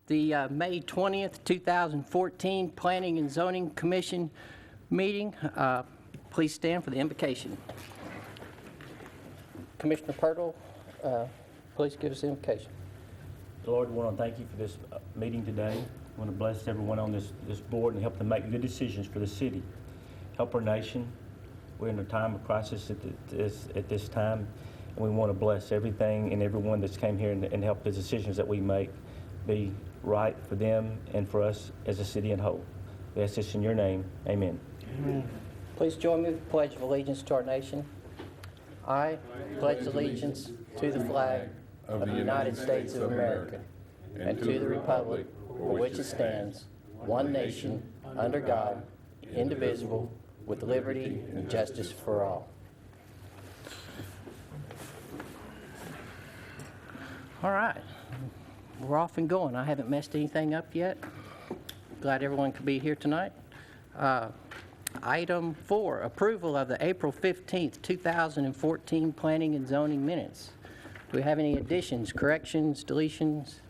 the May 20th, 2014 Planning and Zoning Commission meeting. Please stand for the invocation. Commissioner Pirtle, please give us the invocation. Lord, we want to thank you for this meeting today. We want to bless everyone on this board and help them make good decisions for the city. Help our nation. We're in a time of crisis at this time, and we want to bless everything and everyone that's came here and help the decisions that we make be right for them and for us as a city and whole. We ask this in your name. Amen. Amen. Please join me with the Pledge of Allegiance to our nation. I pledge allegiance to the flag of the United States of America and to the republic for which it stands, one nation, under God, indivisible, with liberty and justice for all. All right. We're off and going. I haven't messed anything up yet. Glad everyone could be here tonight. Item 4, approval of the April 15th, 2014 Planning and Zoning minutes. Do we have any additions, corrections, deletions?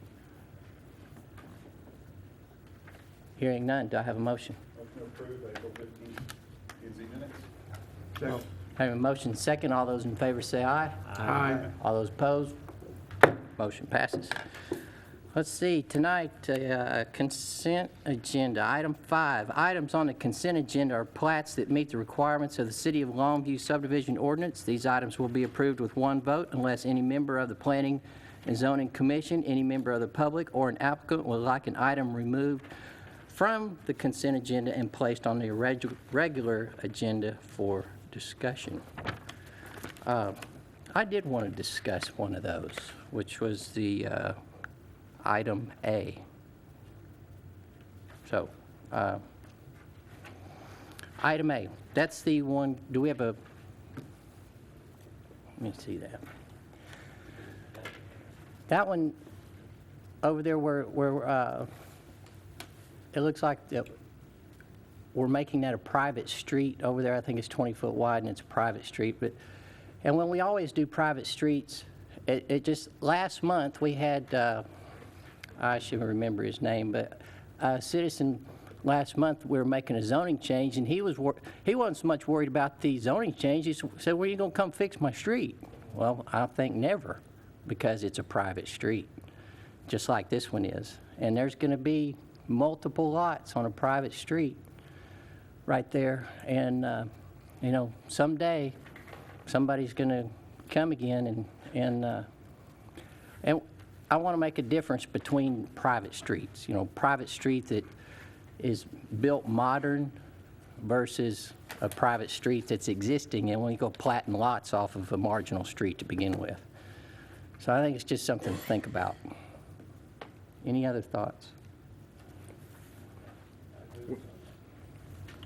Hearing none, do I have a motion? Motion to approve April 15th P&Z minutes. Second. Having a motion second, all those in favor say aye. Aye. All those opposed? Motion passes. Let's see, tonight, consent agenda. Item 5, items on the consent agenda are plats that meet the requirements of the City of Longview subdivision ordinance. These items will be approved with one vote unless any member of the Planning and Zoning Commission, any member of the public, or an applicant would like an item removed from the consent agenda and placed on the regular agenda for discussion. I did want to discuss one of those, which was the item A. So, item A, that's the one, do we have a, let me see that. That one over there where it looks like that we're making that a private street over there. I think it's 20 foot wide and it's a private street. And when we always do private streets, it just, last month we had, I should remember his name, but a citizen last month, we were making a zoning change, and he wasn't so much worried about the zoning change. He said, "When are you going to come fix my street?" Well, I think never, because it's a private street, just like this one is. And there's going to be multiple lots on a private street right there. And, you know, someday somebody's going to come again and I want to make a difference between private streets. You know, private street that is built modern versus a private street that's existing, and when you go platting lots off of a marginal street to begin with. So I think it's just something to think about. Any other thoughts? Well,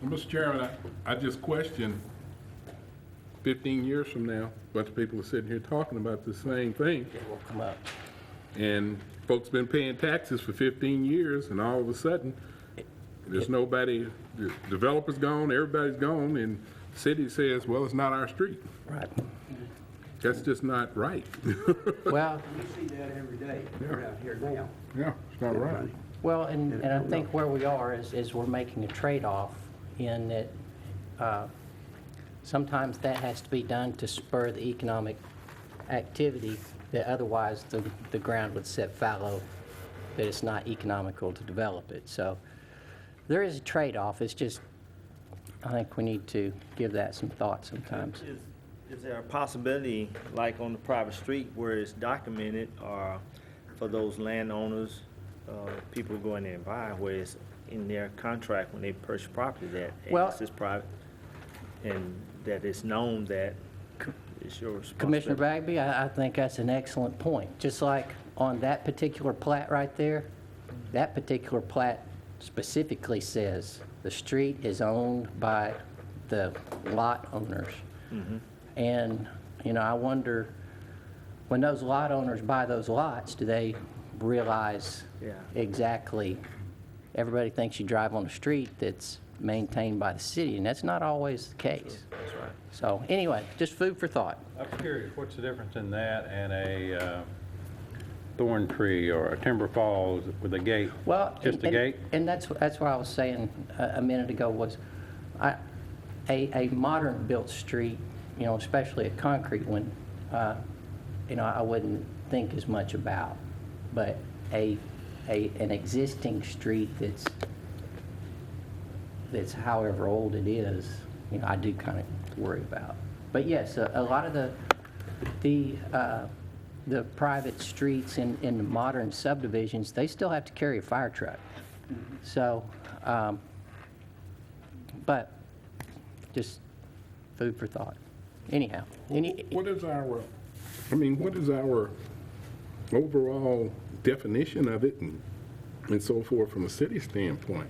Mr. Chairman, I just question 15 years from now, a bunch of people are sitting here talking about the same thing. It will come up. And folks been paying taxes for 15 years, and all of a sudden, there's nobody, the developer's gone, everybody's gone, and the city says, well, it's not our street. Right. That's just not right. Well, We see that every day around here now. Yeah, it's not right. well, and I think where we are is we're making a trade-off in that sometimes that has to be done to spur the economic activity that otherwise the ground would set fallow, that it's not economical to develop it. So there is a trade-off. It's just, I think we need to give that some thought sometimes. Is there a possibility, like on the private street where it's documented, or for those landowners, people go in there and buy, where it's in their contract when they purchase property that, hey, Well- this is private, and that it's known that it's your responsibility? Commissioner Bagby, I think that's an excellent point. Just like on that particular plat right there, that particular plat specifically says the street is owned by the lot owners. Mm-hmm. And, you know, I wonder, when those lot owners buy those lots, do they realize Yeah. exactly, everybody thinks you drive on a street that's maintained by the city, and that's not always the case. That's right. So anyway, just food for thought. I'm curious, what's the difference in that and a thorn tree or a timber falls with a gate? Well, Just a gate? And that's what I was saying a minute ago was, a modern-built street, especially a concrete one, I wouldn't think as much about. But an existing street that's however old it is, I do kind of worry about. But yes, a lot of the private streets in the modern subdivisions, they still have to carry a fire truck. So, but just food for thought. Anyhow, What is our overall definition of it and so forth from a city standpoint?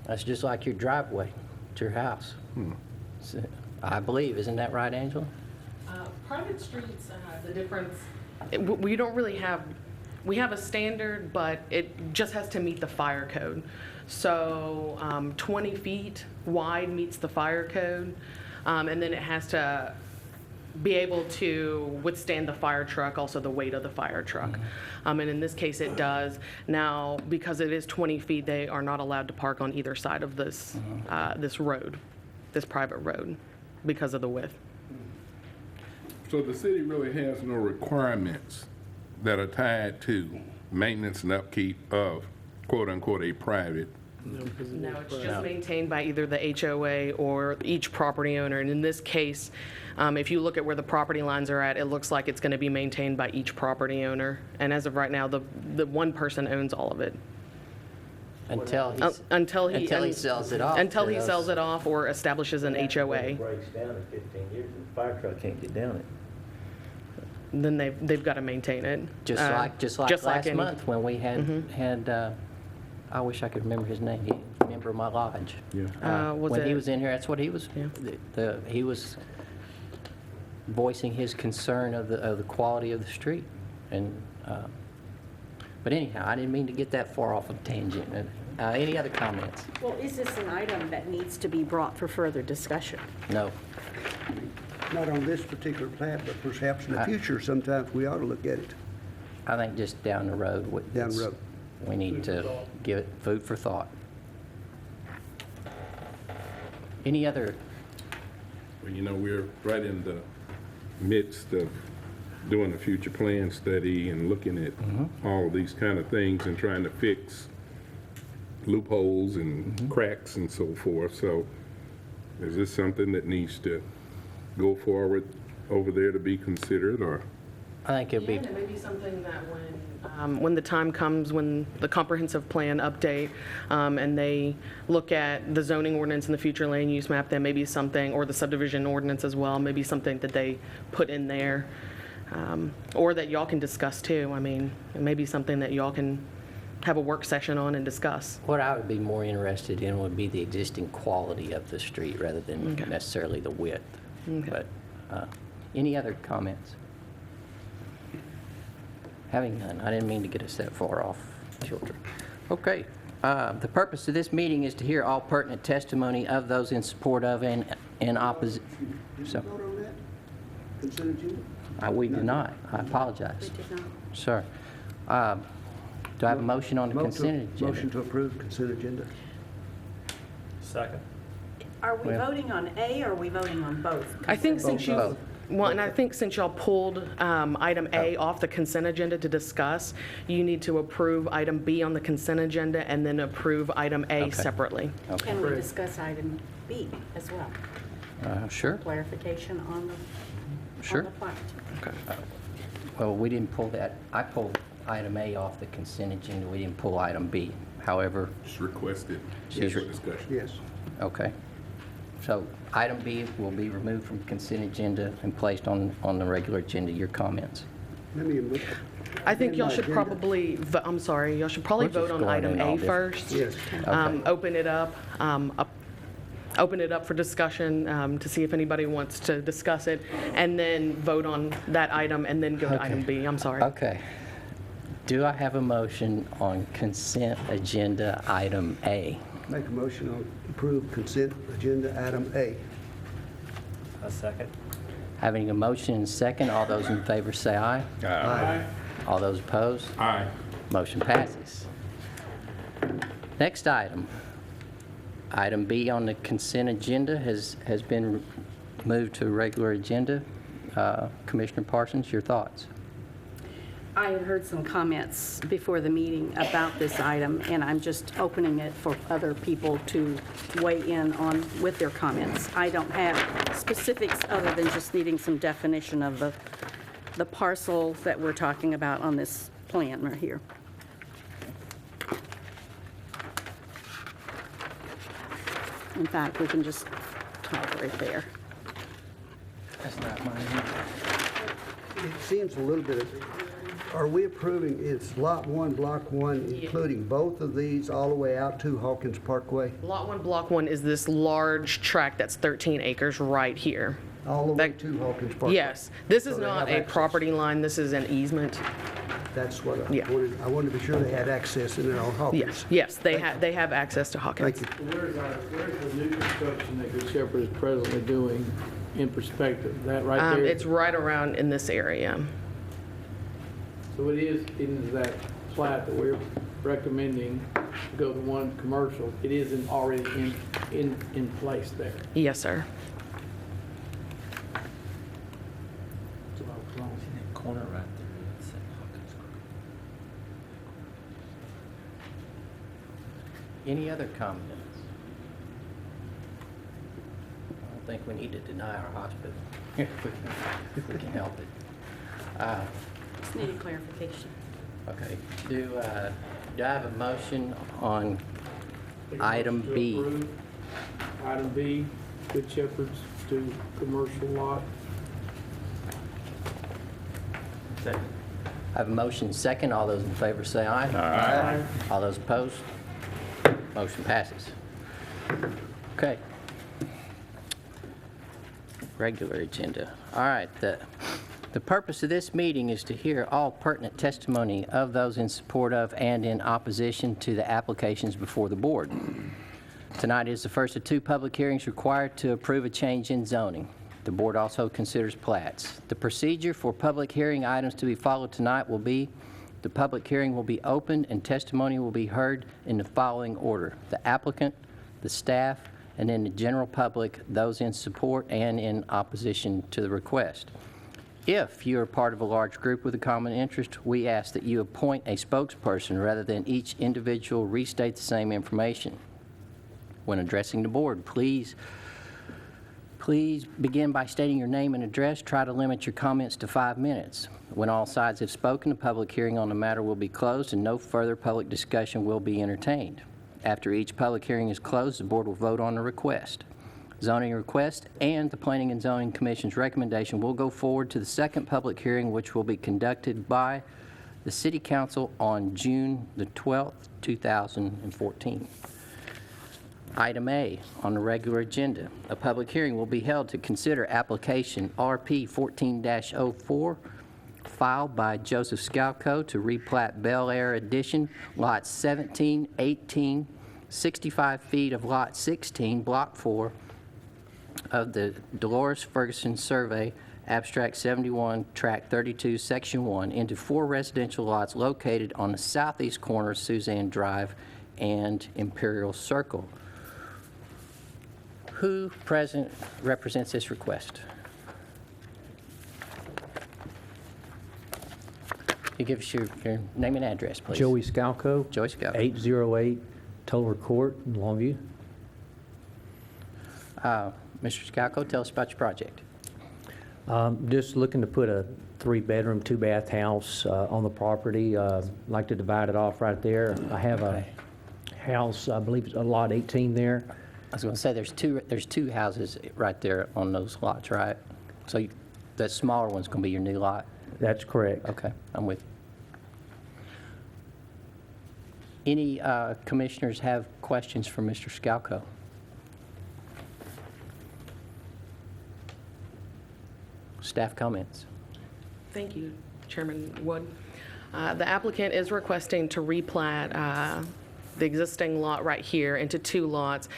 that's just like your driveway to your house. So, I believe, isn't that right, Angela? Private streets, the difference, we don't really have, we have a standard, but it just has to meet the fire code. So 20 feet wide meets the fire code, and then it has to be able to withstand the fire truck, also the weight of the fire truck. And in this case, it does. Now, because it is 20 feet, they are not allowed to park on either side of this, this road, this private road, because of the width. So the city really has no requirements that are tied to maintenance and upkeep of quote-unquote a private. No, it's just maintained by either the HOA or each property owner. And in this case, if you look at where the property lines are at, it looks like it's going to be maintained by each property owner. And as of right now, the one person owns all of it. Until he sells it off. Until to he those- sells it off or establishes an When HOA. it breaks down in 15 years, and the fire truck can't get down it. Then they've got to maintain it. Just like last month when we had I wish I could remember his name. He's a member of my lodge. Was When he it- was in here, that's what he was. Yeah. He was voicing his concern of the quality of the street, and but anyhow, I didn't mean to get that far off of tangent. Any other comments? Well, is this an item that needs to be brought for further discussion? No. Not on this particular plat, but perhaps in the future, sometimes we ought to look at it. I think just down the road. Down the road. We need to give it food for thought. Any other? Well, we're right in the midst of doing a future plan study and looking at all of these kind of things and trying to fix loopholes and cracks and so forth. So is this something that needs to go forward over there to be considered, or? I think it'll be. Yeah, and it may be something that when the time comes, when the comprehensive plan update, and they look at the zoning ordinance and the future land use map, there may be something, or the subdivision ordinance as well, maybe something that they put in there, or that y'all can discuss too. I mean, it may be something that y'all can have a work session on and discuss. What I would be more interested in would be the existing quality of the street rather than necessarily the width. Okay. But any other comments? Having none, I didn't mean to get us that far off, children. Okay, the purpose of this meeting is to hear all pertinent testimony of those in support of and in opposition. Did So, we vote on that? Consent agenda? we did not. I apologize. We did not. Sir, do I have a motion on the consent agenda? Motion to approve consent agenda. Second. Are we Well- voting on A or are we voting on both? I think since you, Both. well, and I think since y'all pulled item A off the consent agenda to discuss, you need to approve item B on the consent agenda and then approve item A Okay. separately. Can we discuss item B as well? Sure, Clarification on Sure. the plat. well, we didn't pull that, I pulled item A off the consent agenda, we didn't pull item B. However, Just requested Yes. for discussion. Yes. okay. So item B will be removed from consent agenda and placed on the regular agenda. Your comments? Let me, I think y'all my should agenda. probably, I'm sorry, y'all should probably We're just vote on going item in all A different- first. yes. Okay. Open it up for discussion to see if anybody wants to discuss it, and then vote on that item, and then go to item B. I'm sorry. Okay. Do I have a motion on consent agenda item A? Make a motion to approve consent agenda item A. A second. Having a motion and second, all those in favor say aye. Aye. All those opposed? Aye. Motion passes. Next item. Item B on the consent agenda has been moved to a regular agenda. Commissioner Parsons, your thoughts? I had heard some comments before the meeting about this item, and I'm just opening it for other people to weigh in on with their comments. I don't have specifics other than just needing some definition of the parcel that we're talking about on this plan right here. In fact, we can just talk right there. That's not mine. It seems a little bit, are we approving, it's Lot 1, Block 1, including both of these all the way out to Hawkins Parkway? Lot 1, Block 1 is this large tract that's 13 acres right here. All the way That- to Hawkins Parkway? Yes, this is So they not have a access. property line, this is an easement. That's what I Yeah. wanted. I wanted to be sure they had access in there on Hawkins. Yes, they have access to Hawkins. Thank you. Where's the new construction that Good Shepherd is presently doing in perspective? That right there? It's right around in this area. So it is in that plat that we're recommending to go to one commercial. It is already in place there. Yes, sir. So I was wrong. In that corner right there, it's Hawkins Creek. Any other comments? I don't think we need to deny our hospital if we can help it. Just needed clarification. Okay, do I have a motion on Take a item motion to B? approve Item B, Good Shepherd's to commercial lot. Second. I have a motion second. All those in favor say aye. Aye. All those opposed? Motion passes. Okay. Regular agenda. All right, the purpose of this meeting is to hear all pertinent testimony of those in support of and in opposition to the applications before the board. Tonight is the first of two public hearings required to approve a change in zoning. The board also considers plats. The procedure for public hearing items to be followed tonight will be: the public hearing will be open and testimony will be heard in the following order: the applicant, the staff, and then the general public, those in support and in opposition to the request. If you are part of a large group with a common interest, we ask that you appoint a spokesperson rather than each individual restate the same information. When addressing the board, please begin by stating your name and address. Try to limit your comments to 5 minutes. When all sides have spoken, the public hearing on the matter will be closed and no further public discussion will be entertained. After each public hearing is closed, the board will vote on the request. Zoning request and the Planning and Zoning Commission's recommendation will go forward to the second public hearing, which will be conducted by the City Council on June the 12th, 2014. Item A on the regular agenda, a public hearing will be held to consider application RP 14-04 filed by Joseph Scalco to replat Bel Air Addition, lots 17, 18, 65 feet of lot 16, block 4 of the Dolores Ferguson Survey, Abstract 71, Tract 32, Section 1, into 4 residential lots located on the southeast corner of Suzanne Drive and Imperial Circle. Who present represents this request? You give us your name and address, please. Joey Scalco. Joey Scalco. 808 Toller Court in Longview. Mr. Scalco, tell us about your project. Just looking to put a 3-bedroom, 2-bath house on the property. Like to divide it off right there. I have a house, I believe it's a lot 18 there. I was going to say, there's two houses right there on those lots, right? So that smaller one's going to be your new lot? That's correct. Okay, I'm with you. Any commissioners have questions for Mr. Scalco? Staff comments? Thank you, Chairman Wood. The applicant is requesting to replat the existing lot right here into 2 lots.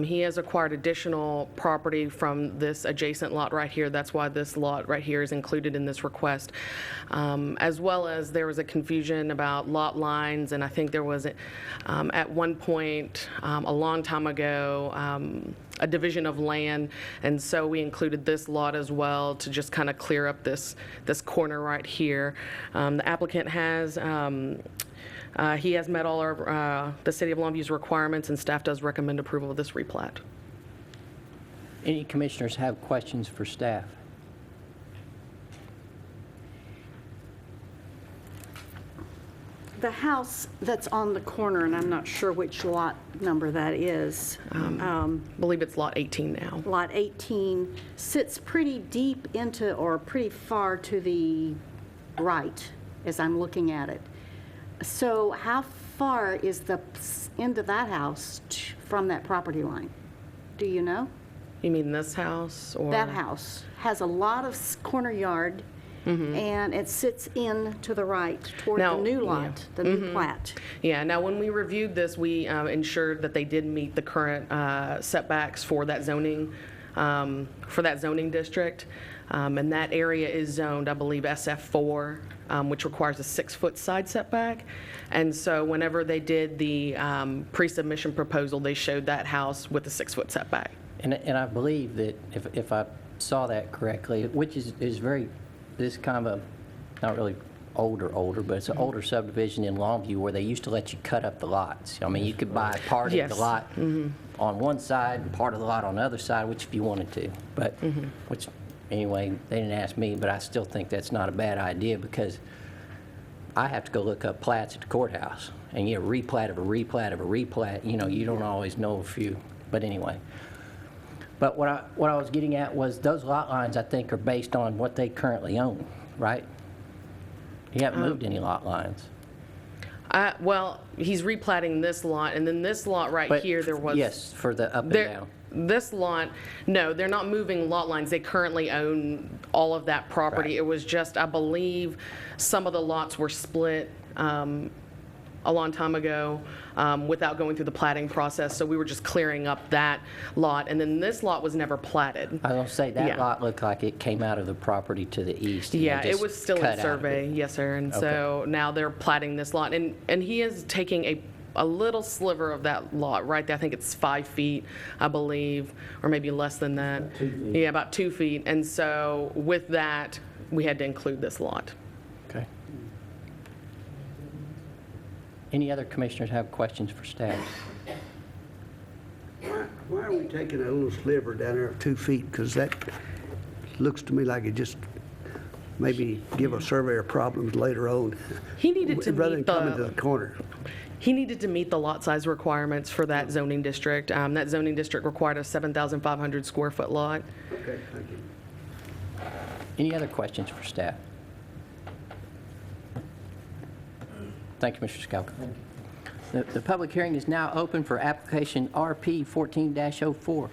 He has acquired additional property from this adjacent lot right here. That's why this lot right here is included in this request. As well as there was a confusion about lot lines, and I think there was, at one point, a long time ago, a division of land, and so we included this lot as well to just kind of clear up this corner right here. The applicant has, he has met all our, the City of Longview's requirements, and staff does recommend approval of this replat. Any commissioners have questions for staff? The house that's on the corner, and I'm not sure which lot number that is, I believe it's lot 18 now. Lot 18, sits pretty deep into, or pretty far to the right as I'm looking at it. So how far is the end of that house from that property line? Do you know? You mean this house, or? That house has a lot of corner yard, and it sits in to the right toward the Now, new yeah. lot, the new plat. Yeah, now when we reviewed this, we ensured that they did meet the current setbacks for that zoning district. And that area is zoned, I believe, SF4, which requires a 6-foot side setback. And so whenever they did the pre-submission proposal, they showed that house with a 6-foot setback. And I believe that if I saw that correctly, which is very, this kind of a, not really older, but it's an older subdivision in Longview where they used to let you cut up the lots. I mean, you could buy part of Yes. the lot on one side and part of the lot on the other side, which if you wanted to. But, which, anyway, they didn't ask me, but I still think that's not a bad idea because I have to go look up plats at the courthouse and get a replat of a replat of a replat. You know, you don't always know a few, but anyway. But what I was getting at was those lot lines, I think, are based on what they currently own, right? You haven't moved any lot lines. Well, he's replatting this lot, and then this lot right But here, there was. Yes, for the up and There- down. This lot, no, they're not moving lot lines. They currently own all of that property. Right. It was just, I believe, some of the lots were split a long time ago without going through the platting process, so we were just clearing up that lot, and then this lot was never platted. I was going to say, that Yeah. lot looked like it came out of the property to the east. and they Yeah, it just was still cut in out of it. survey, yes, sir, and so now they're platting this lot, and he is taking a little sliver of that lot right there. I think it's 5 feet, I believe, or maybe less than that. 2 feet. Yeah, about 2 feet, and so with that, we had to include this lot. Okay. Any other commissioners have questions for staff? Why are we taking a little sliver down there of 2 feet? Because that looks to me like it just maybe give a surveyor problems later on. He needed to Rather than meet coming to the the, corner. he needed to meet the lot size requirements for that zoning district. That zoning district required a 7,500 square foot lot. Okay, thank you. Any other questions for staff? Thank you, Mr. Scalca. The public hearing is now open for application RP 14-04.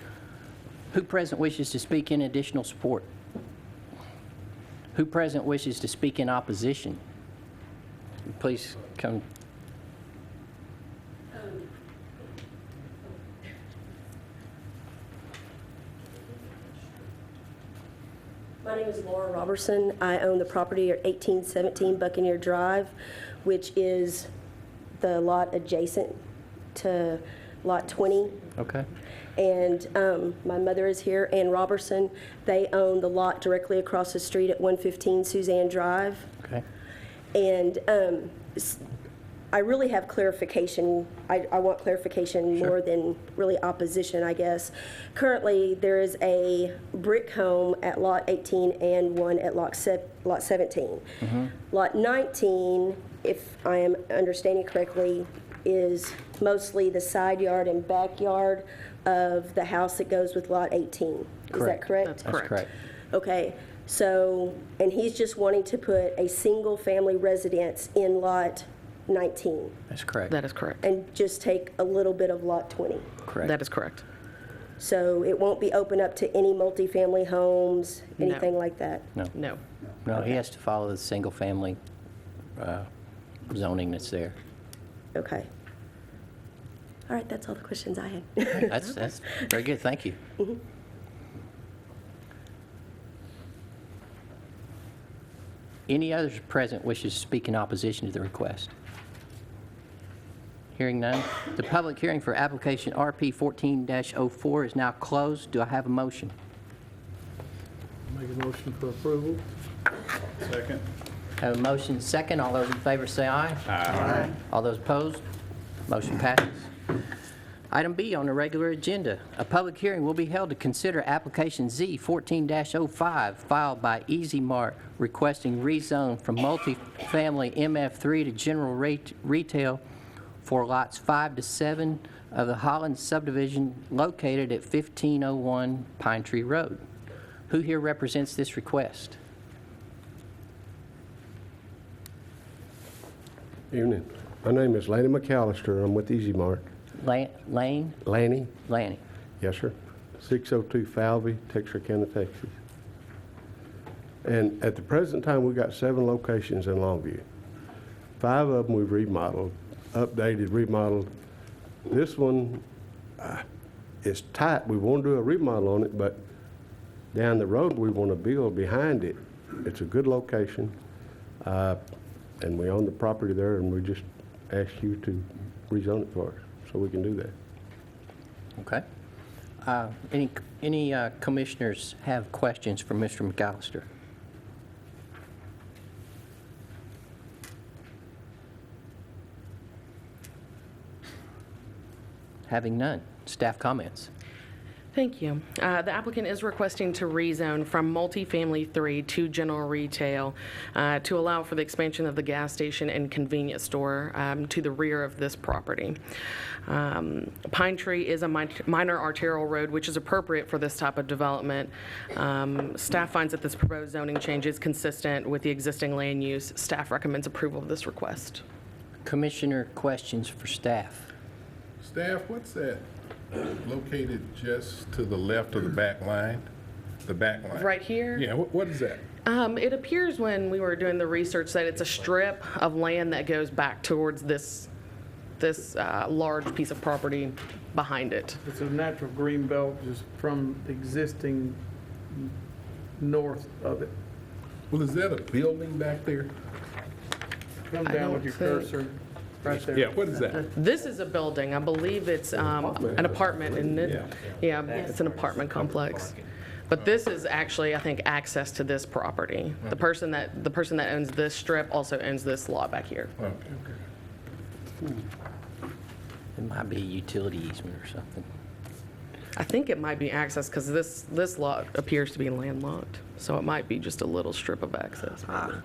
Who present wishes to speak in additional support? Who present wishes to speak in opposition? Please come. My name is Laura Robertson. I own the property at 1817 Buccaneer Drive, which is the lot adjacent to Lot 20. Okay. And my mother is here, Ann Robertson. They own the lot directly across the street at 115 Suzanne Drive. Okay. And I really have clarification. I want clarification more than really opposition, I guess. Currently, there is a brick home at Lot 18 and one at Lot 17. Lot 19, if I am understanding correctly, is mostly the side yard and backyard of the house that goes with Lot 18. Is that correct? That's That's correct. Okay, so, and he's just wanting to put a single-family residence in Lot 19 That's correct. That is correct. and just take a little bit of Lot 20. Correct. That is correct. So it won't be open up to any multifamily homes, No. anything like that? No. No. No, he has to follow the single-family zoning that's there. Okay. All right, that's all the questions I had. That's very good, thank you. Any others present wishes to speak in opposition to the request? Hearing none, the public hearing for application RP 14-04 is now closed. Do I have a motion? Make a motion for approval. Second. Have a motion second. All those in favor say aye. Aye. All those opposed? Motion passes. Item B on the regular agenda, a public hearing will be held to consider application Z 14-05 filed by Easy Mart requesting rezone from multifamily MF3 to general retail for lots 5 to 7 of the Holland subdivision located at 1501 Pine Tree Road. Who here represents this request? Evening. My name is Lanny McAllister. I'm with Easy Mart. Lane? Lanny? Lanny. Yes, sir. 602 Falvey, Texarkana, Texas. And at the present time, we've got 7 locations in Longview. 5 of them we've remodeled, updated, remodeled. This one is tight. We want to do a remodel on it, but down the road, we want to build behind it. It's a good location, and we own the property there, and we just ask you to rezone it for us so we can do that. Okay. Any commissioners have questions for Mr. McAllister? Having none, staff comments. Thank you. The applicant is requesting to rezone from multifamily 3 to general retail to allow for the expansion of the gas station and convenience store to the rear of this property. Pine Tree is a minor arterial road, which is appropriate for this type of development. Staff finds that this proposed zoning change is consistent with the existing land use. Staff recommends approval of this request. Commissioner questions for staff. Staff, what's that located just to the left of the back line? The back line? Right here? Yeah, what is that? It appears when we were doing the research that it's a strip of land that goes back towards this large piece of property behind it. It's a natural green belt just from the existing north of it. Well, is that a building back there? Come I down don't with your think- cursor, right there. Yeah, what is that? This is a building. I believe it's an apartment, isn't it? Yeah, it's an apartment complex. But this is actually, I think, access to this property. The person that owns this strip also owns this lot back here. Okay. It might be a utility easement or something. I think it might be access because this lot appears to be landlocked. So it might be just a little strip of access. maybe.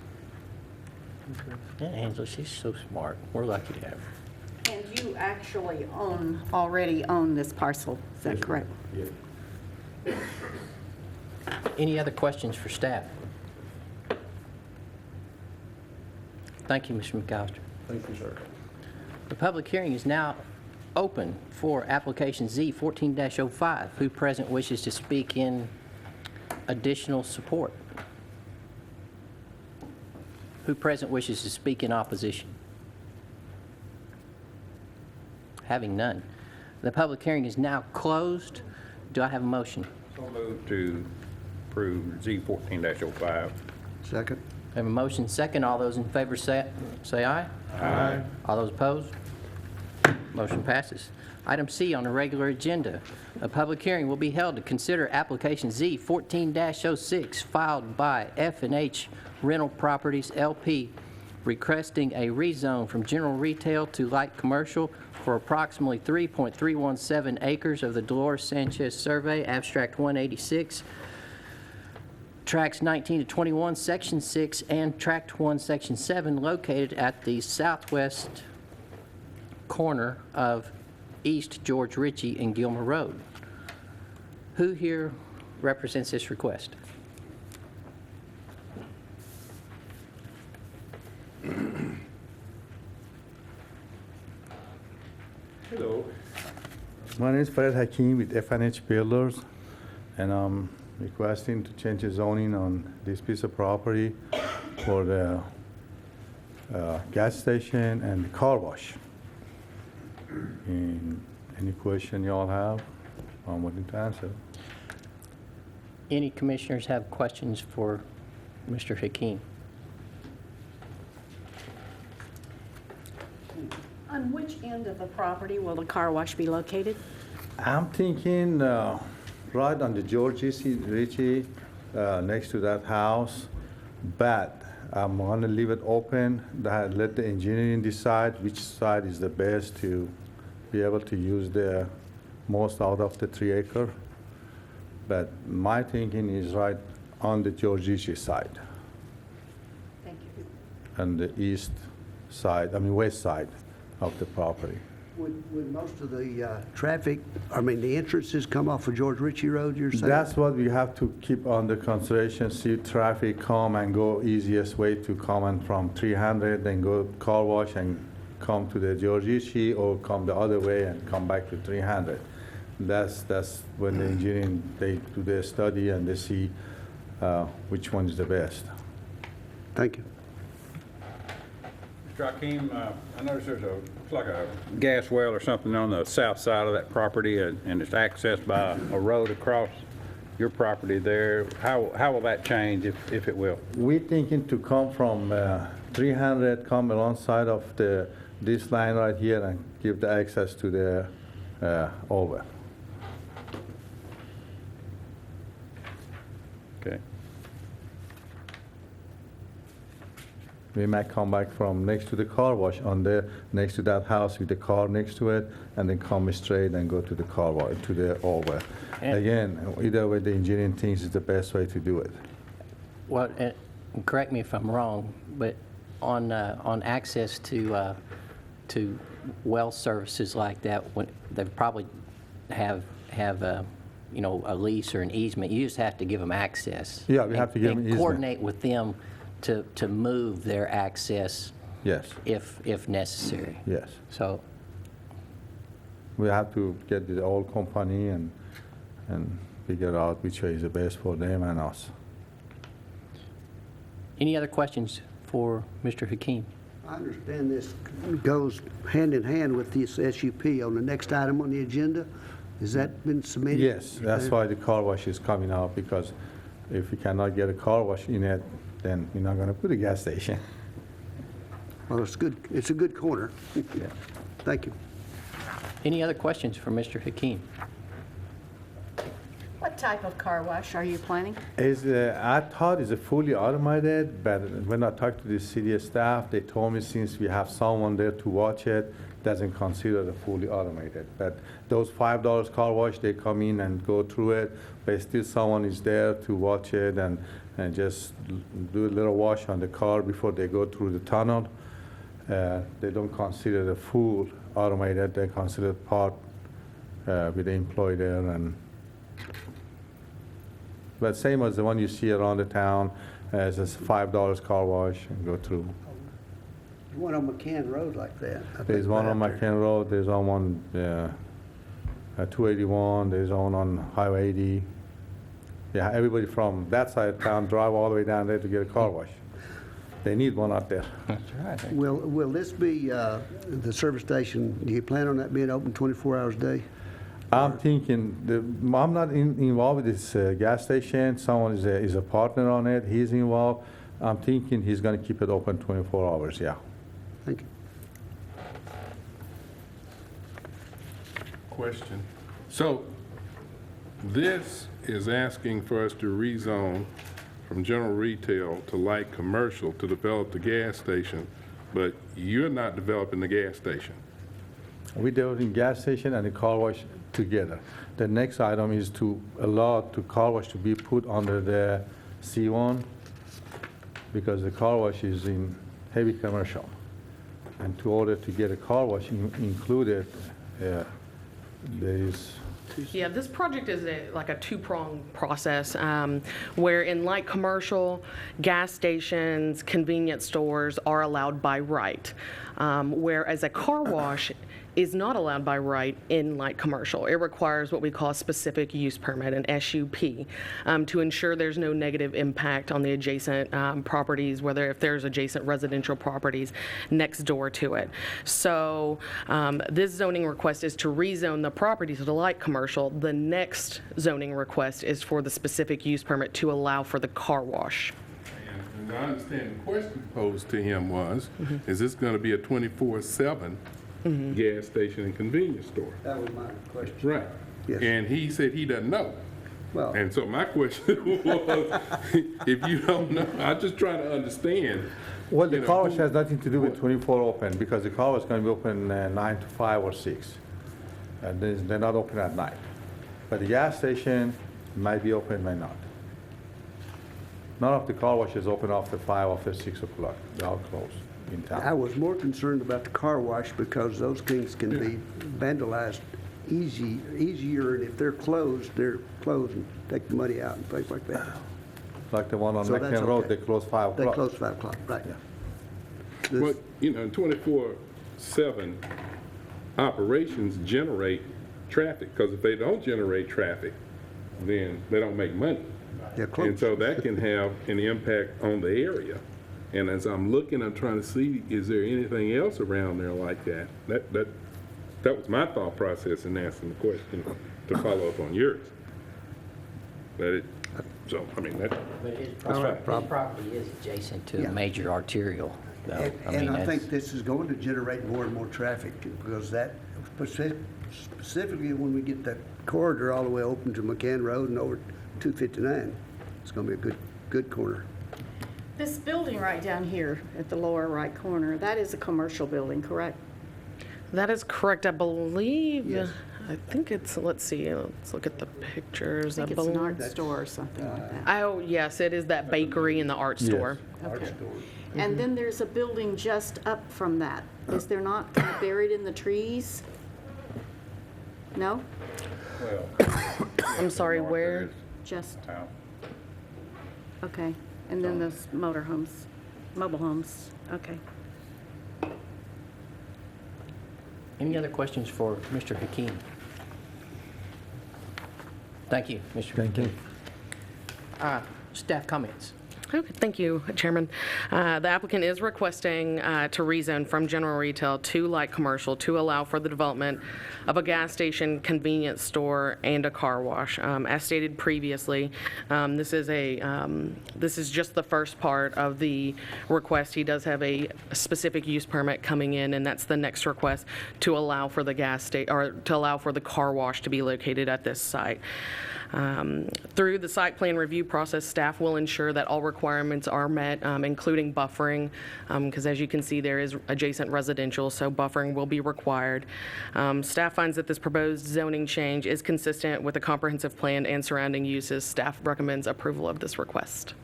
Yeah, Angela, she's so smart. We're lucky to have her. And you actually already own this parcel, is that correct? Yeah. Any other questions for staff? Thank you, Mr. McAllister. Thank you, sir. The public hearing is now open for application Z 14-05. Who present wishes to speak in additional support? Who present wishes to speak in opposition? Having none. The public hearing is now closed. Do I have a motion? So moved to approve Z 14-05. Second? I have a motion second. All those in favor say aye. Aye. All those opposed? Motion passes. Item C on the regular agenda. A public hearing will be held to consider application Z 14-06 filed by F&H Rental Properties LP requesting a rezone from general retail to light commercial for approximately 3.317 acres of the Dolores Sanchez Survey, Abstract 186, Tracts 19 to 21, Section 6, and Tract 1, Section 7, located at the southwest corner of East George Ritchie and Gilmer Road. Who here represents this request? Hello. My name is Farid Hakim with F&H Builders, and I'm requesting to change the zoning on this piece of property for the gas station and the car wash. And any question y'all have, I'm willing to answer. Any commissioners have questions for Mr. Hakeem? On which end of the property will the car wash be located? I'm thinking right on the George Ritchie, next to that house, but I'm gonna leave it open, let the engineering decide which side is the best to be able to use the most out of the 3 acre. But my thinking is right on the George Ritchie side, Thank you. and the east side, west side of the property. Would most of the traffic, the entrances come off of George Ritchie Road, you're saying? That's what we have to keep under consideration, see traffic come and go, easiest way to come in from 300, then go car wash and come to the George Ritchie, or come the other way and come back to 300. That's when the engineering, they do their study and they see which one is the best. Thank you. Mr. Hakeem, I noticed there's looks like a gas well or something on the south side of that property, and it's accessed by a road across your property there. How will that change, if it will? We're thinking to come from 300, come alongside of this line right here and give the access to the over. Okay. We might come back from next to the car wash on there, next to that house with the car next to it, and then come straight and go to the car wash, to the over. Again, either way, the engineering thinks is the best way to do it. Well, and correct me if I'm wrong, but on access to well services like that, when they probably have a lease or an easement, you just have to give them access. Yeah, we have to give them and easement. coordinate with them to move their access Yes, if necessary. yes. So, We have to get the old company and figure out which way is the best for them and us. any other questions for Mr. Hakeem? I understand this goes hand in hand with this SUP on the next item on the agenda. Has that been submitted? Yes, that's why the car wash is coming out, because if we cannot get a car wash in it, then we're not gonna put a gas station. Well, it's good. It's a good corner. Thank you. Any other questions for Mr. Hakeem? What type of car wash are you planning? I thought it's a fully automated, but when I talked to the city staff, they told me since we have someone there to watch it, doesn't consider it fully automated. But those $5 car wash, they come in and go through it, but still someone is there to watch it and just do a little wash on the car before they go through the tunnel. They don't consider the full automated, they consider part with the employee there. But same as the one you see around the town, it's a $5 car wash and go through. One on McCann Road like that. I think There's one on right out there. McCann Road, there's one 281, there's one on Highway 80. Yeah, everybody from that side of town drive all the way down there to get a car wash. They need one out there. That's right. Will this be the service station, do you plan on that being open 24 hours a day? I'm thinking, I'm not involved with this gas station. Someone is a partner on it, he's involved. I'm thinking he's gonna keep it open 24 hours, yeah. Thank you. Question. So this is asking for us to rezone from general retail to light commercial to develop the gas station, but you're not developing the gas station. We developing gas station and the car wash together. The next item is to allow the car wash to be put under the C1, because the car wash is in heavy commercial. And to order to get a car wash included, there is, Yeah, this project is like a two-pronged process, where in light commercial, gas stations, convenience stores are allowed by right, whereas a car wash is not allowed by right in light commercial. It requires what we call a specific use permit, an SUP, to ensure there's no negative impact on the adjacent properties, whether if there's adjacent residential properties next door to it. So this zoning request is to rezone the property to the light commercial. The next zoning request is for the specific use permit to allow for the car wash. And I understand the question posed to him was, is this going to be a 24/7 gas station and convenience store? That was my question. Right. Yes. And he said he doesn't know. Well, And so my question was, if you don't know, I'm just trying to understand. Well, the you know, car wash has nothing to do with 24 open, because the car wash is going to be open 9 to 5 or 6. And they're not open at night. But the gas station might be open, might not. None of the car washes open after 5, after 6 o'clock. They're all closed in I town. was more concerned about the car wash because those things can be vandalized easier, and if they're closed and take the money out and things like that. Like the one on So that's McLean Road, okay. they close 5 They o'clock. close 5 o'clock, right. This- But, you know, 24/7 operations generate traffic, because if they don't generate traffic, then they don't make money. They're And closed. so that can have an impact on the area. And as I'm looking, I'm trying to see, is there anything else around there like that? That was my thought process in asking the question, to follow up on yours. So, I mean, But his property is adjacent to Yeah. a major arterial, though. And I that's- think this is going to generate more and more traffic, because that, specifically when we get that corridor all the way open to McCann Road and over 259, it's going to be a good corner. This building right down here at the lower right corner, that is a commercial building, correct? That is correct, I believe. Yes. I think it's, let's see, let's look at the pictures. I think it's an believe- art store or something like that. Oh, yes, it is that bakery and the art store. Art Okay. store. And then there's a building just up from that. Is there not, kind of buried in the trees? No? I'm sorry, where? Just, okay. And then those motor homes, mobile homes, okay. Any other questions for Mr. Hakeem? Thank you, Mr. Hakeem. Staff comments. Okay, thank you, Chairman. The applicant is requesting to rezone from general retail to light commercial to allow for the development of a gas station, convenience store, and a car wash. As stated previously, this is just the first part of the request. He does have a specific use permit coming in, and that's the next request to allow for the to allow for the car wash to be located at this site. Through the site plan review process, staff will ensure that all requirements are met, including buffering, because as you can see, there is adjacent residential, so buffering will be required. Staff finds that this proposed zoning change is consistent with the comprehensive plan and surrounding uses. Staff recommends approval of this request.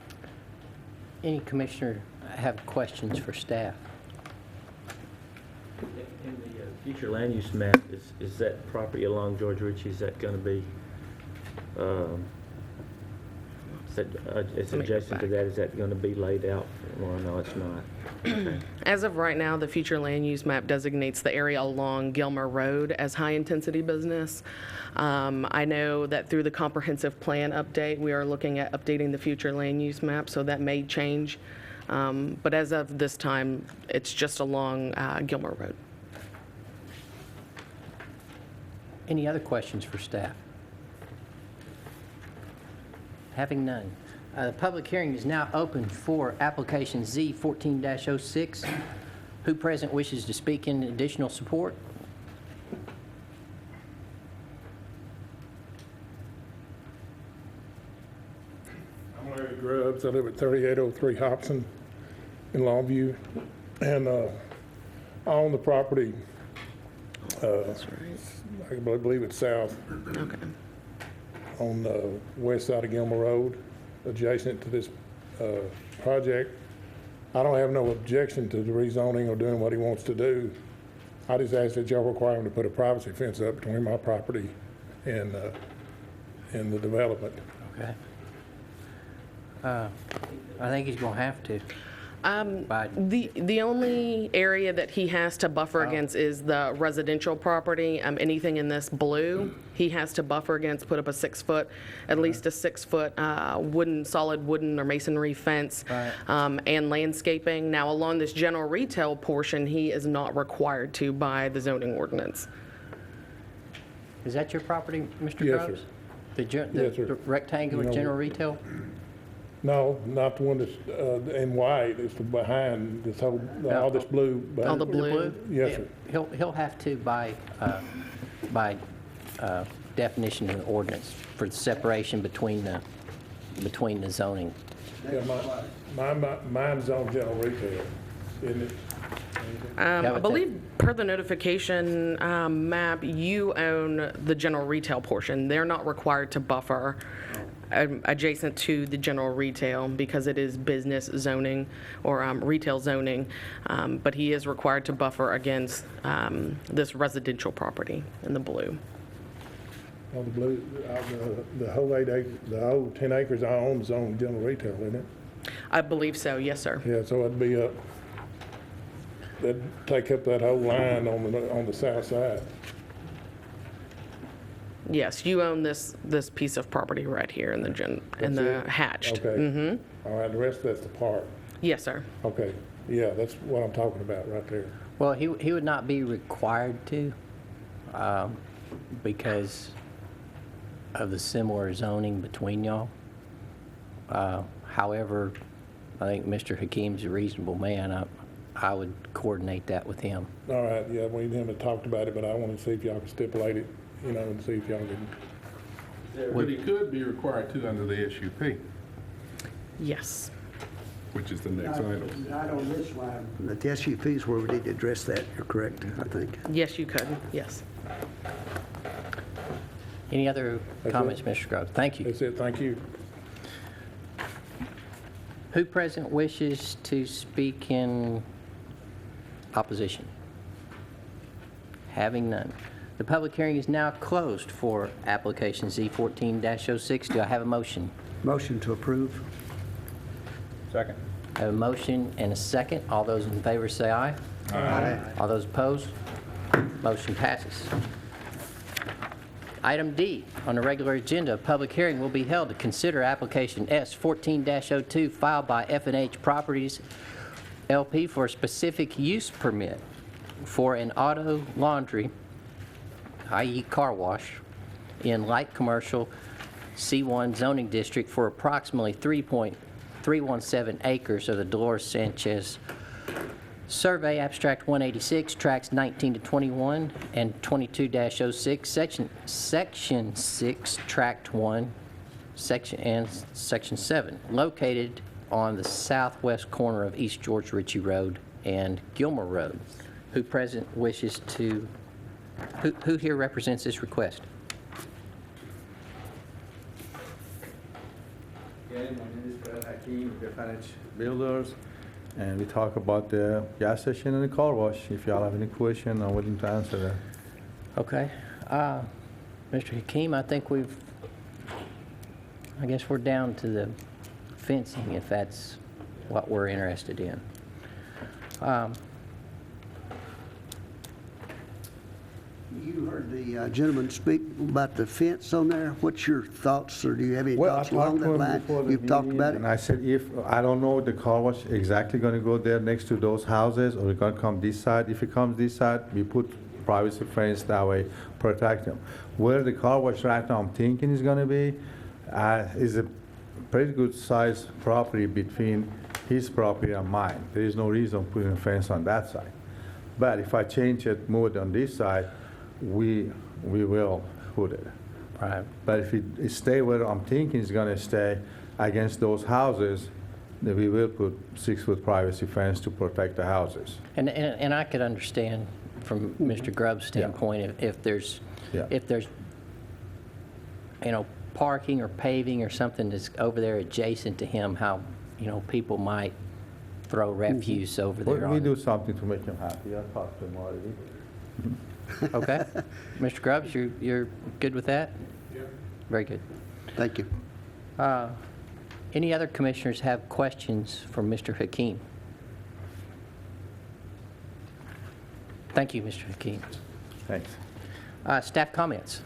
Any commissioner have questions for staff? In the future land use map, is that property along George Ritchie, is that going to be, it's Let me go adjacent to back. that, is that going to be laid out? Well, no, it's not. Okay. As of right now, the future land use map designates the area along Gilmer Road as high-intensity business. I know that through the comprehensive plan update, we are looking at updating the future land use map, so that may change. But as of this time, it's just along Gilmer Road. Any other questions for staff? Having none. The public hearing is now open for application Z14-06. Who present wishes to speak in additional support? I'm Larry Grubbs. I live at 3803 Hobson in Longview. And I own the property, That's right. I believe it's south, Okay. on the west side of Gilmer Road, adjacent to this project. I don't have no objection to the rezoning or doing what he wants to do. I just ask that y'all require him to put a privacy fence up between my property and the development. Okay. I think he's going to have to. The only area that he has to buffer against is the residential property. Anything in this blue, he has to buffer against, put up a 6-foot, at least a 6-foot solid wooden or masonry fence, and landscaping. Now, along this general retail portion, he is not required to by the zoning ordinance. Is that your property, Mr. Yes, Groves? sir. The rectangular general retail? No, not the one that's in white, it's the behind, this whole, all this blue. All the blue? Yes, sir. He'll have to by definition in the ordinance for the separation between the zoning. Yeah, mine's on general retail, isn't it? I believe per the notification map, you own the general retail portion. They're not required to buffer adjacent to the general retail because it is business zoning or retail zoning, but he is required to buffer against this residential property in the blue. On the blue, the whole 8 acres, the whole 10 acres I own is on general retail, isn't it? I believe so, yes, sir. Yeah, so it'd be up, that'd take up that whole line on the south side. Yes, you own this piece of property right here in the hatched. Okay. All right, the rest of that's the park. Yes, sir. Okay, yeah, that's what I'm talking about right there. Well, he would not be required to because of the similar zoning between y'all. However, I think Mr. Hakeem's a reasonable man. I would coordinate that with him. All right, yeah, we and him had talked about it, but I wanted to see if y'all could stipulate it, and see if y'all can. But he could be required to under the SUP, Yes. which is the next item. Not on this line. But the SUP is where we need to address that, you're correct, I think. Yes, you could, yes. Any other That's comments, it. Mr. Groves? Thank you. That's it, thank you. Who present wishes to speak in opposition? Having none. The public hearing is now closed for application Z14-06. Do I have a motion? Motion to approve. Second. I have a motion and a second. All those in favor say aye. Aye. All those opposed? Motion passes. Item D on the regular agenda, a public hearing will be held to consider application S14-02 filed by F&H Properties LP for a specific use permit for an auto laundry, i.e. car wash, in light commercial C1 zoning district for approximately 3.317 acres of the Dolores Sanchez Survey, Abstract 186, Tracks 19 to 21 and 22-06, Section 6, Tract 1, Section 7, located on the southwest corner of East George Ritchie Road and Gilmer Road. Who present wishes to, who here represents this request? Again, my name is Brad Hakeem, the F&H Builders, and we talk about the gas station and the car wash. If y'all have any question, I'm willing to answer that. Okay. Mr. Hakeem, I think I guess we're down to the fencing, if that's what we're interested in. You heard the gentleman speak about the fence on there. What's your thoughts, or do you have any Well, I thoughts along talked that to him line? before the You've talked meeting, about it? and I said, I don't know if the car wash exactly gonna go there next to those houses, or it's gonna come this side. If it comes this side, we put privacy fence that way, protect them. Where the car wash right now, I'm thinking is gonna be, is a pretty good sized property between his property and mine. There is no reason putting a fence on that side. But if I change it, move it on this side, we will put it. Right. But if it stay where I'm thinking it's gonna stay against those houses, then we will put 6-foot privacy fence to protect the houses. And I could understand from Mr. Grubb's standpoint, if there's, Yeah. parking or paving or something that's over there adjacent to him, how, people might throw refuse over there. We on do it. something to make him happy. I talked to him already. Okay. Mr. Grubbs, you're good with that? Yeah. Very good. Thank you. Any other commissioners have questions for Mr. Hakeem? Thank you, Mr. Hakeem. Thanks. Staff comments.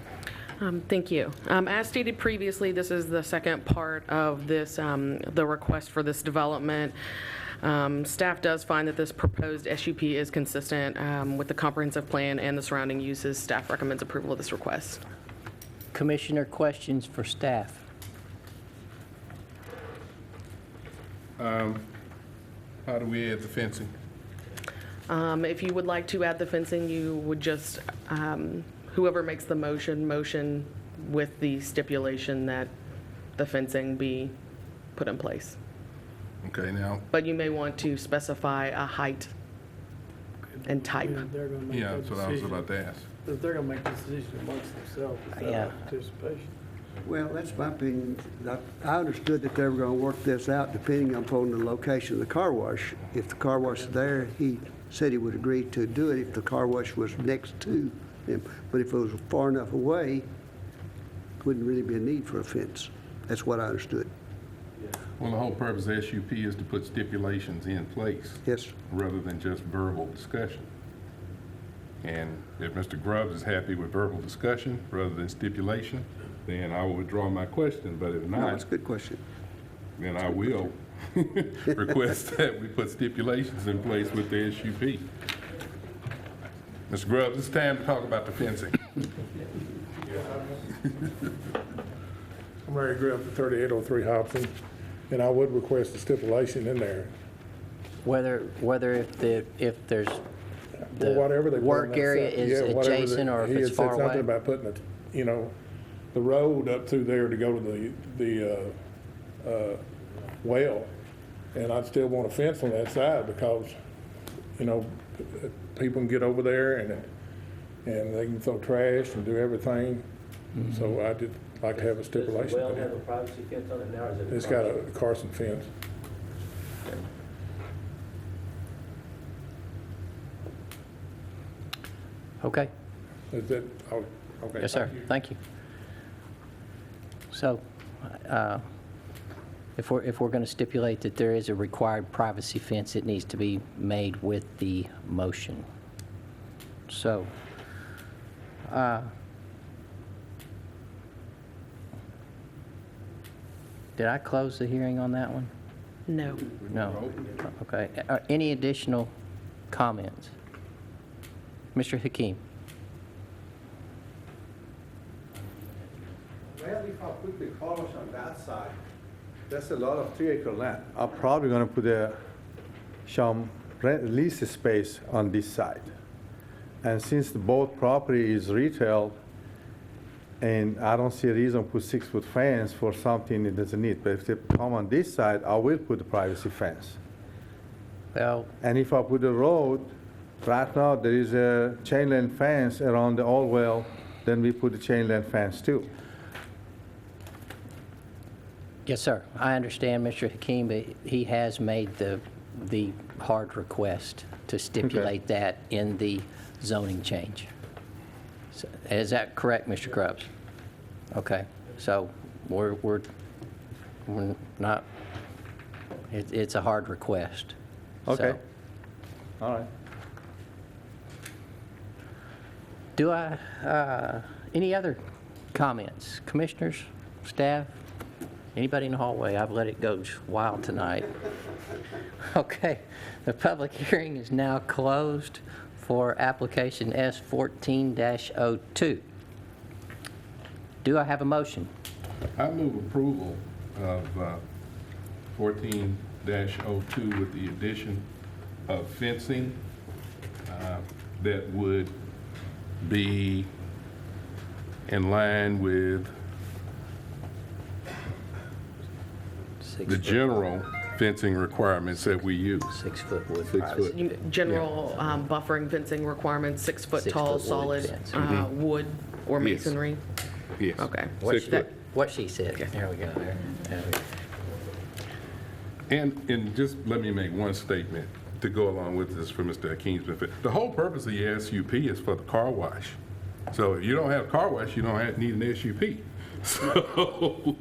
Thank you. As stated previously, this is the second part of this, the request for this development. Staff does find that this proposed SUP is consistent with the comprehensive plan and the surrounding uses. Staff recommends approval of this request. Commissioner, questions for staff? How do we add the fencing? If you would like to add the fencing, you would just, whoever makes the motion with the stipulation that the fencing be put in place. Okay, now, But you may want to specify a height and type. They're gonna make yeah, that that's what I was decision. about to ask. If they're gonna make the decision amongst themselves Yeah. without participation. Well, that's my opinion. I understood that they were going to work this out depending upon the location of the car wash. If the car wash is there, he said he would agree to do it if the car wash was next to him. But if it was far enough away, wouldn't really be a need for a fence. That's what I understood. Well, the whole purpose of SUP is to put stipulations in place. Yes. Rather than just verbal discussion. And if Mr. Grubbs is happy with verbal discussion rather than stipulation, then I will withdraw my question, but if No, not, that's a good question. then I will request that we put stipulations in place with the SUP. Mr. Grubbs, it's time to talk about the fencing. I'm Larry Grubbs at 3803 Hobson, and I would request a stipulation in there. Whether if there's Well, whatever they the put work on that area side. is Yeah, whatever adjacent or if he it's had far said something away. about putting the road up through there to go to the well. And I'd still want a fence on that side because, people can get over there and they can throw trash and do everything. So I did like to have a stipulation. Does the well put in. have a privacy fence on it now, or is it? It's got a Carson fence. Okay. Is that, oh, okay. Yes, sir. Thank you. So, if we're going to stipulate that there is a required privacy fence, it needs to be made with the motion. So, did I close the hearing on that one? No. No. Okay. Any additional comments? Mr. Hakeem? Well, if I put the car wash on that side, that's a lot of 3-acre land. I'm probably gonna put some lease space on this side. And since the both property is retail, and I don't see a reason to put 6-foot fence for something it doesn't need. But if they come on this side, I will put the privacy fence. Well, And if I put the road, right now there is a chain link fence around the old well, then we put the chain link fence too. yes, sir. I understand, Mr. Hakeem, but he has made the hard request to stipulate that in the zoning change. So, is that correct, Mr. Grubbs? Okay, so we're not, it's a hard request. Okay. So, All right. do I, any other comments? Commissioners, staff, anybody in the hallway? I've let it go wild tonight. Okay, the public hearing is now closed for application S14-02. Do I have a motion? I move approval of 14-02 with the addition of fencing that would be in line with the general fencing requirements that we use. 6-foot wood 6 privacy. foot. General buffering fencing requirements, 6-foot 6 tall, foot wood solid fence. wood or Yes. masonry. Yes. Okay. 6 foot. What she said. There we go. There we go. And just let me make one statement to go along with this for Mr. Hakeem's benefit. The whole purpose of the SUP is for the car wash. So if you don't have a car wash, you don't need an SUP. So,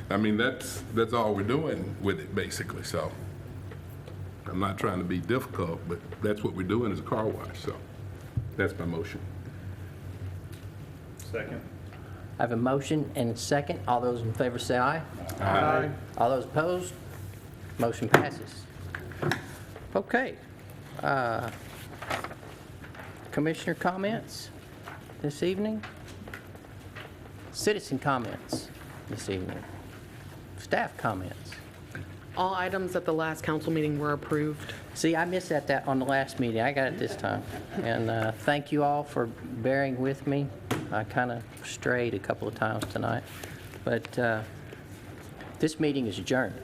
I mean, that's all we're doing with it, basically, so. I'm not trying to be difficult, but that's what we're doing is a car wash, so that's my motion. Second. I have a motion and a second. All those in favor say aye. Aye. All those opposed? Motion passes. Okay. Commissioner comments this evening? Citizen comments this evening? Staff comments? All items at the last council meeting were approved. See, I missed that on the last meeting. I got it this time. And thank you all for bearing with me. I kind of strayed a couple of times tonight. But this meeting is adjourned.